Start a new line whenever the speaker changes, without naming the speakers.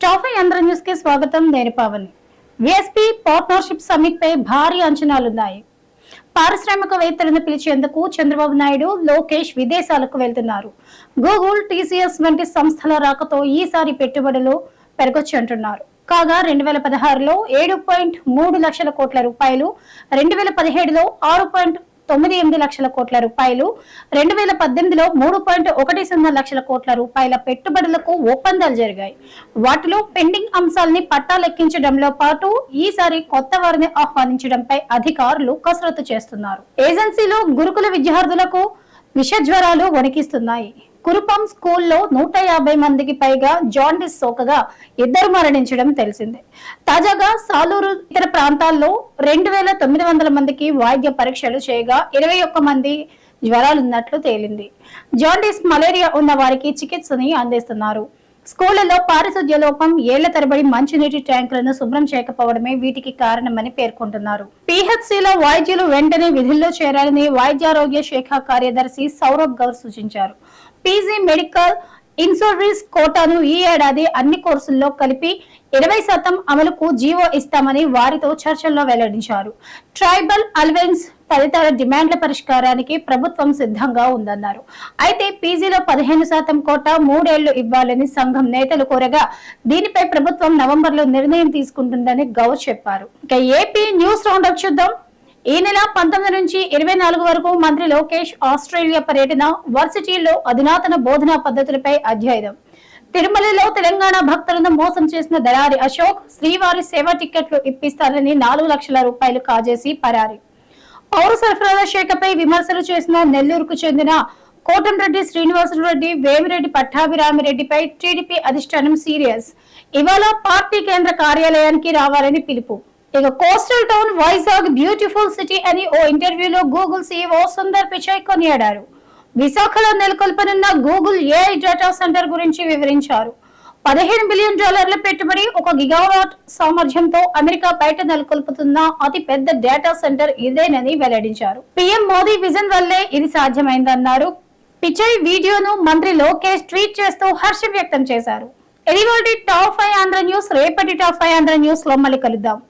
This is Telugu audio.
టాప్ ఆంధ్ర న్యూస్ కి స్వాగతం. నేను పవన్. విఎస్పీ పార్ట్నర్షిప్ సమిట్ పై భారీ అంచనాలున్నాయి. పారిశ్రామికవేత్తలను పిలిచేందుకు చంద్రబాబు నాయుడు, లోకేష్ విదేశాలకు వెళ్తున్నారు. గూగుల్, టీసీఎస్ వంటి సంస్థల రాకతో ఈసారి పెట్టుబడులు పెరగొచ్చంటున్నారు. కాగా 2016లో 7.3 లక్షల కోట్ల రూపాయలు, 2017లో 6.98 లక్షల కోట్ల రూపాయలు, 2018లో 3.10 లక్షల కోట్ల రూపాయల పెట్టుబడులకు ఒప్పందాలు జరిగాయి. వాటిలో పెండింగ్ అంశాలని పట్టాలెక్కించడంలో పాటు ఈసారి కొత్త వారిని ఆహ్వానించడంపై అధికారులు కసరత్తు చేస్తున్నారు. ఏజెన్సీలో గురుకుల విద్యార్థులకు విషజ్వరాలు వణికిస్తున్నాయి. కురుపం స్కూల్లో 150 మందికి పైగా జాండిస్ సోకగా 2 మరణించడం తెలిసిందే. తాజాగా సాలూరు ఇతర ప్రాంతాల్లో 2900 మందికి వైద్య పరీక్షలు చేయగా 21 మంది జ్వరాలున్నట్లు తేలింది. జాండిస్, మలేరియా ఉన్న వారికి చికిత్సని అందిస్తున్నారు. స్కూళ్లలో పారిశుధ్య లోపం, ఏళ్ల తరబడి మంచినీటి ట్యాంకులను శుభ్రం చేయకపోవడమే వీటికి కారణమని పేర్కొంటున్నారు. పిహెచ్సిలో వైద్యులు వెంటనే విధుల్లో చేరాలని వైద్యారోగ్య శాఖ కార్యదర్శి సౌరభ్ గౌర్ సూచించారు. పీజీ మెడికల్ ఇన్సూరెన్స్ కోటాను ఈ ఏడాది అన్ని కోర్సుల్లో కలిపి 20% అమలుకు జీవో ఇస్తామని వారితో చర్చల్లో వెల్లడించారు. ట్రైబల్ అలవెన్స్ తదితర డిమాండ్ల పరిష్కారానికి ప్రభుత్వం సిద్ధంగా ఉందన్నారు. అయితే పీజీలో 15% కోటా 3 ఏళ్లు ఇవ్వాలని సంఘం నేతలు కోరగా దీనిపై ప్రభుత్వం నవంబర్లో నిర్ణయం తీసుకుంటుందని గౌర్ చెప్పారు. ఇక ఏపీ న్యూస్ రౌండప్ చూద్దాం. ఈ నెల 19 నుంచి 24 వరకు మంత్రి లోకేష్ ఆస్ట్రేలియా పర్యటన, వర్సిటీల్లో అధునాతన బోధనా పద్ధతులపై అధ్యయనం. తిరుమలలో తెలంగాణ భక్తులను మోసం చేసిన దళారి అశోక్ శ్రీవారి సేవా టికెట్లు ఇప్పిస్తారని 4 లక్షల రూపాయలు కాజేసి పరారి. పౌర సరఫరాల శాఖపై విమర్శలు చేసిన నెల్లూరుకు చెందిన కోటంరెడ్డి శ్రీనివాసరెడ్డి, వేమిరెడ్డి పట్టాభిరామిరెడ్డిపై టీడీపీ అధిష్టానం సీరియస్. ఇవాళ పార్టీ కేంద్ర కార్యాలయానికి రావాలని పిలుపు. ఇక coastal town Vizag beautiful city అని ఓ ఇంటర్వ్యూలో గూగుల్ సీఈఓ సుందర్ పిచాయ్ కొనియాడారు. విశాఖలో నెలకొల్పనున్న గూగుల్ ఏఐ డేటా సెంటర్ గురించి వివరించారు. $15 బిలియన్ పెట్టుబడి, 1 గిగావాట్ సామర్థ్యంతో అమెరికా బయట నెలకొల్పుతున్న అతి పెద్ద డేటా సెంటర్ ఇదేనని వెల్లడించారు. పీఎం మోదీ విజన్ వల్లే ఇది సాధ్యమైందన్నారు. పిచాయ్ వీడియోను మంత్రి లోకేష్ ట్వీట్ చేస్తూ హర్షం వ్యక్తం చేశారు. ఇది టాప్ 5 ఆంధ్ర న్యూస్. రేపటి టాప్ 5 ఆంధ్ర న్యూస్ లో మళ్ళీ కలుద్దాం.